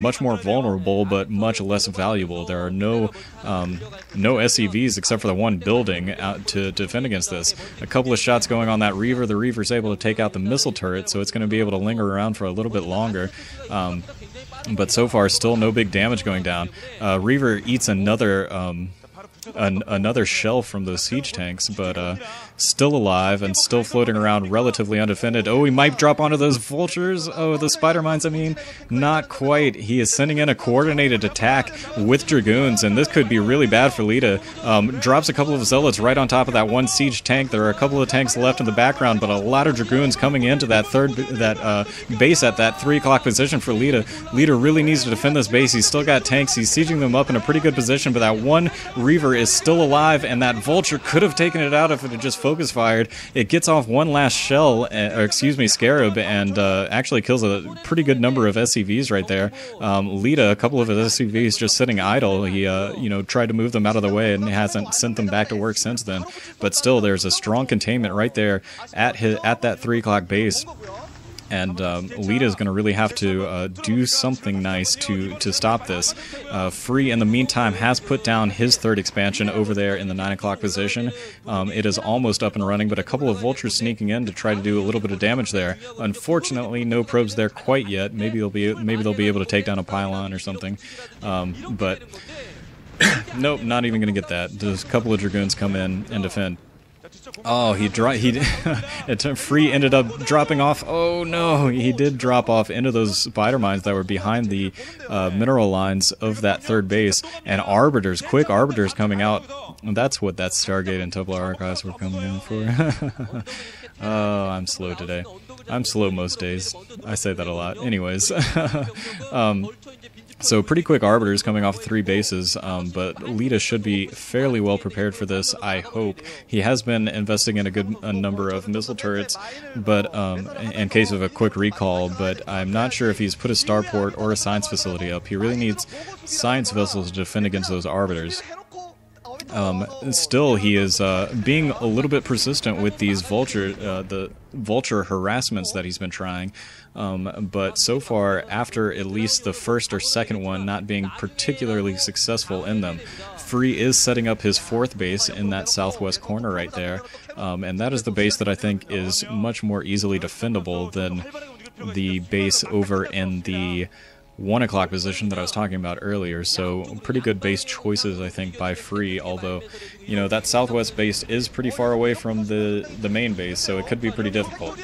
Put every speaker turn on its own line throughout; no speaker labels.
much more vulnerable, but much less valuable. There are no SCVs except for the one building out to defend against this. A couple of shots going on that Reaver. The Reaver's able to take out the missile turret, so it's going to be able to linger around for a little bit longer. But so far, still no big damage going down. Reaver eats another shell from those siege tanks, but still alive and still floating around relatively undefended. Oh, he might drop onto those vultures. Oh, the spider mines, I mean. Not quite. He is sending in a coordinated attack with dragoons, and this could be really bad for Lita. Drops a couple of zealots right on top of that one siege tank. There are a couple of tanks left in the background, but a lot of dragoons coming into that base at that 3 o'clock position for Lita. Lita really needs to defend this base. He's still got tanks. He's sieging them up in a pretty good position, but that one Reaver is still alive, and that vulture could have taken it out if it had just focus fired. It gets off one last shell, or excuse me, scarab, and actually kills a pretty good number of SCVs right there. Lita, a couple of his SCVs just sitting idle. He tried to move them out of the way and hasn't sent them back to work since then. But still, there's a strong containment right there at that 3 o'clock base. And Lita is going to really have to do something nice to stop this. Free, in the meantime, has put down his 3rd expansion over there in the 9 o'clock position. It is almost up and running, but a couple of vultures sneaking in to try to do a little bit of damage there. Unfortunately, no probes there quite yet. Maybe they'll be able to take down a pylon or something. But nope, not even going to get that. Just a couple of dragoons come in and defend. Oh, Free ended up dropping off. Oh no, he did drop off into those spider mines that were behind the mineral lines of that 3rd base. And arbiters, quick arbiters coming out. That's what that Stargate and Templar Archives were coming in for. Oh, I'm slow today. I'm slow most days. I say that a lot. Anyways. So pretty quick arbiters coming off 3 bases, but Lita should be fairly well prepared for this, I hope. He has been investing in a number of missile turrets, but in case of a quick recall, but I'm not sure if he's put a starport or a science facility up. He really needs science vessels to defend against those arbiters. Still, he is being a little bit persistent with these the vulture harassments that he's been trying, but so far, after at least the 1st or 2nd one not being particularly successful in them, Free is setting up his 4th base in that southwest corner right there, and that is the base that I think is much more easily defendable than the base over in the 1 o'clock position that I was talking about earlier. So pretty good base choices, I think, by Free, although, you know, that southwest base is pretty far away from the main base, so it could be pretty difficult.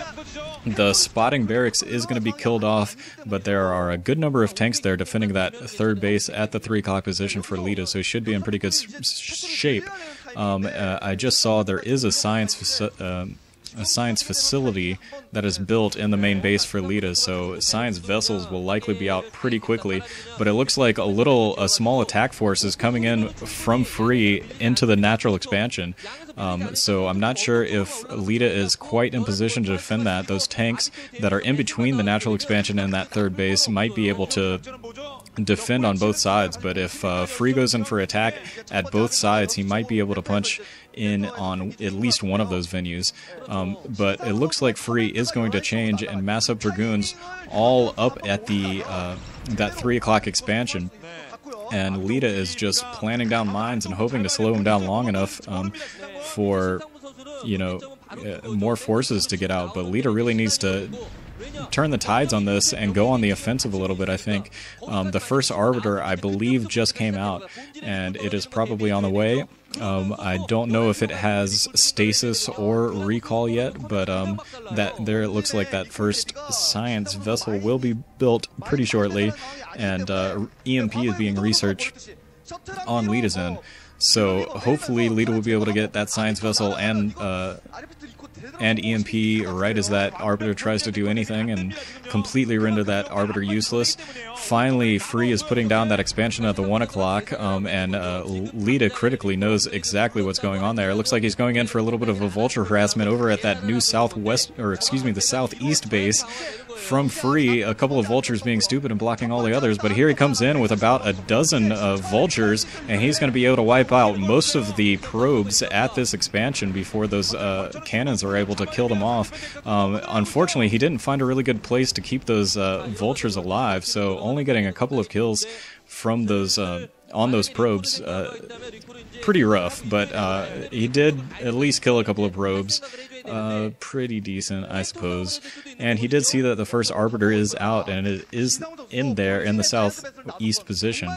The spotting barracks is going to be killed off, but there are a good number of tanks there defending that 3rd base at the 3 o'clock position for Lita, so he should be in pretty good shape. I just saw there is a science facility that is built in the main base for Lita, so science vessels will likely be out pretty quickly, but it looks like a small attack force is coming in from Free into the natural expansion. So I'm not sure if Lita is quite in position to defend that. Those tanks that are in between the natural expansion and that 3rd base might be able to defend on both sides, but if Free goes in for attack at both sides, he might be able to punch in on at least one of those venues. But it looks like Free is going to change and mass up dragoons all up at that 3 o'clock expansion. And Lita is just planning down mines and hoping to slow him down long enough for, you know, more forces to get out. But Lita really needs to turn the tides on this and go on the offensive a little bit, I think. The first Arbiter, I believe, just came out, and it is probably on the way. I don't know if it has stasis or recall yet, but it looks like that first science vessel will be built pretty shortly, and EMP is being researched on Lita's end. So hopefully Lita will be able to get that science vessel and EMP right as that Arbiter tries to do anything and completely render that Arbiter useless. Finally, Free is putting down that expansion at the 1 o'clock, and Lita critically knows exactly what's going on there. It looks like he's going in for a little bit of a vulture harassment over at that new the southeast base from Free. A couple of vultures being stupid and blocking all the others, but here he comes in with about a dozen vultures, and he's going to be able to wipe out most of the probes at this expansion before those cannons are were able to kill them off. Unfortunately, he didn't find a really good place to keep those vultures alive, so only getting a couple of kills from those on those probes. Pretty rough, but he did at least kill a couple of probes. Pretty decent, I suppose. And he did see that the first Arbiter is out, and it is in there in the southeast position.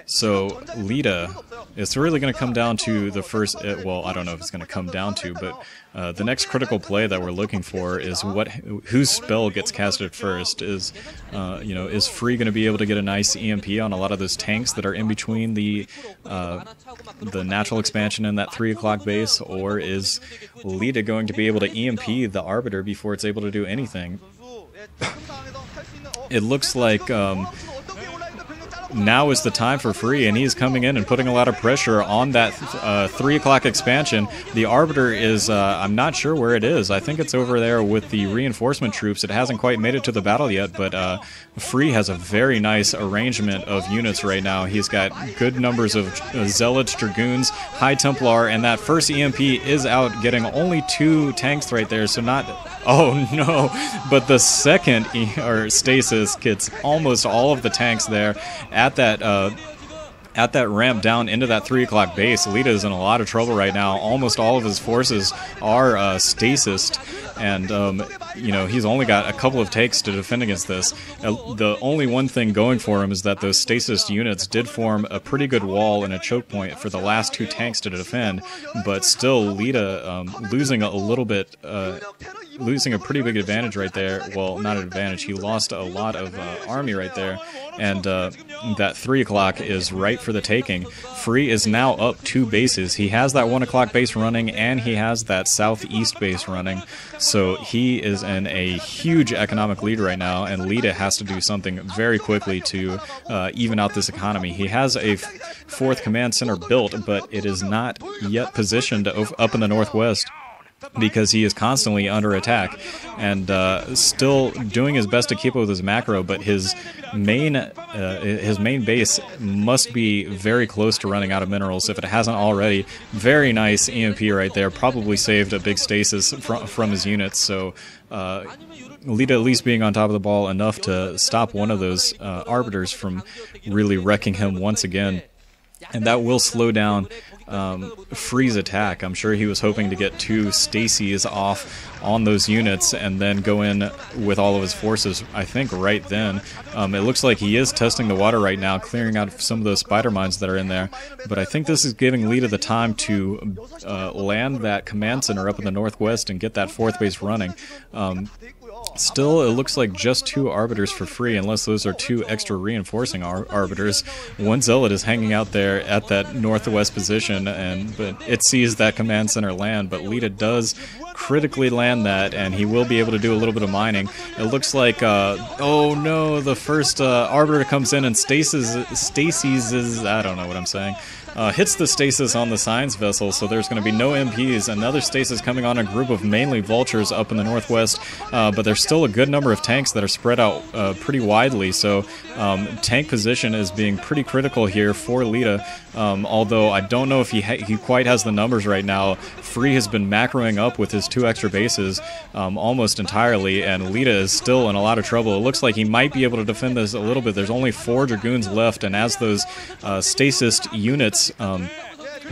So Lita, it's really going to come down to the first, well, I don't know if it's going to come down to, but the next critical play that we're looking for is whose spell gets casted first. Is is Free going to be able to get a nice EMP on a lot of those tanks that are in between the natural expansion and that 3 o'clock base, or is Lita going to be able to EMP the Arbiter before it's able to do anything? It looks like now is the time for Free, and he's coming in and putting a lot of pressure on that 3 o'clock expansion. The Arbiter is, I'm not sure where it is. I think it's over there with the reinforcement troops. It hasn't quite made it to the battle yet, but Free has a very nice arrangement of units right now. He's got good numbers of Zealots, Dragoons, High Templar, and that first EMP is out, getting only 2 tanks right there, so not... Oh no, but the second Stasis gets almost all of the tanks there at that ramp down into that 3 o'clock base. Lita is in a lot of trouble right now. Almost all of his forces are stasised, and he's only got a couple of takes to defend against this. The only one thing going for him is that those stasis units did form a pretty good wall and a choke point for the last 2 tanks to defend, but still Lita losing a little bit, losing a pretty big advantage right there. Well, not an advantage, he lost a lot of army right there, and that 3 o'clock is right for the taking. Free is now up 2 bases. He has that 1 o'clock base running, and he has that southeast base running, so he is in a huge economic lead right now, and Lita has to do something very quickly to even out this economy. He has a 4th command center built, but it is not yet positioned up in the northwest, because he is constantly under attack, and still doing his best to keep up with his macro, but his main base must be very close to running out of minerals if it hasn't already. Very nice EMP right there, probably saved a big stasis from his units, so Lita at least being on top of the ball enough to stop one of those Arbiters from really wrecking him once again, and that will slow down Free's attack. I'm sure he was hoping to get 2 Stacies off on those units and then go in with all of his forces, I think, right then. It looks like he is testing the water right now, clearing out some of those spider mines that are in there, but I think this is giving Lita the time to land that command center up in the northwest and get that 4th base running. Still, it looks like just 2 Arbiters for Free, unless those are 2 extra reinforcing Arbiters. 1 Zealot is hanging out there at that northwest position, but it sees that command center land, but Lita does critically land that, and he will be able to do a little bit of mining. It looks like, oh no, the first Arbiter comes in and stasis is, I don't know what I'm saying. Hits the stasis on the science vessel, so there's going to be no MPs. Another stasis coming on a group of mainly vultures up in the northwest, but there's still a good number of tanks that are spread out pretty widely, so tank position is being pretty critical here for Lita, although I don't know if he quite has the numbers right now. Free has been macroing up with his 2 extra bases almost entirely, and Lita is still in a lot of trouble. It looks like he might be able to defend this a little bit. There's only 4 Dragoons left, and as those stasis units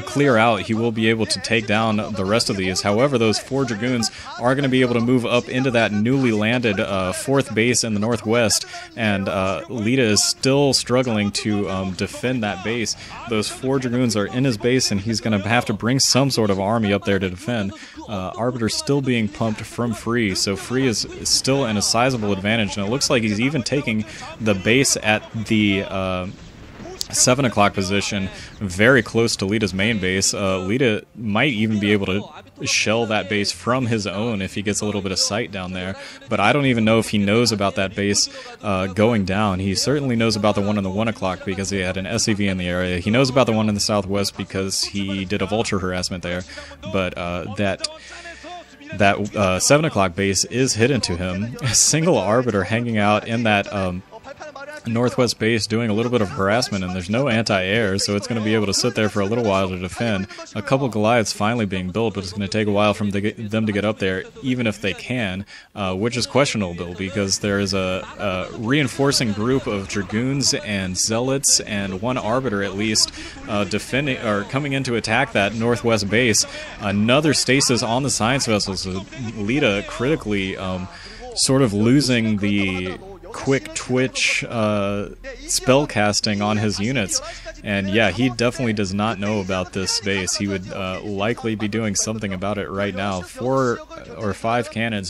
clear out, he will be able to take down the rest of these. However, those 4 Dragoons are going to be able to move up into that newly landed 4th base in the northwest, and Lita is still struggling to defend that base. Those 4 Dragoons are in his base, and he's going to have to bring some sort of army up there to defend. Arbiter's still being pumped from Free, so Free is still in a sizable advantage, and it looks like he's even taking the base at the 7 o'clock position, very close to Lita's main base. Lita might even be able to shell that base from his own if he gets a little bit of sight down there, but I don't even know if he knows about that base going down. He certainly knows about the one on the 1 o'clock because he had an SCV in the area. He knows about the one in the southwest because he did a vulture harassment there, but that 7 o'clock base is hidden to him. A single Arbiter hanging out in that northwest base doing a little bit of harassment, and there's no anti-air, so it's going to be able to sit there for a little while to defend. A couple Goliaths finally being built, but it's going to take a while for them to get up there, even if they can, which is questionable because there is a reinforcing group of Dragoons and Zealots and one Arbiter at least defending or coming in to attack that northwest base. Another stasis on the science vessel, so Lita critically sort of losing the quick twitch spell casting on his units, and yeah, he definitely does not know about this base. He would likely be doing something about it right now. 4 or 5 cannons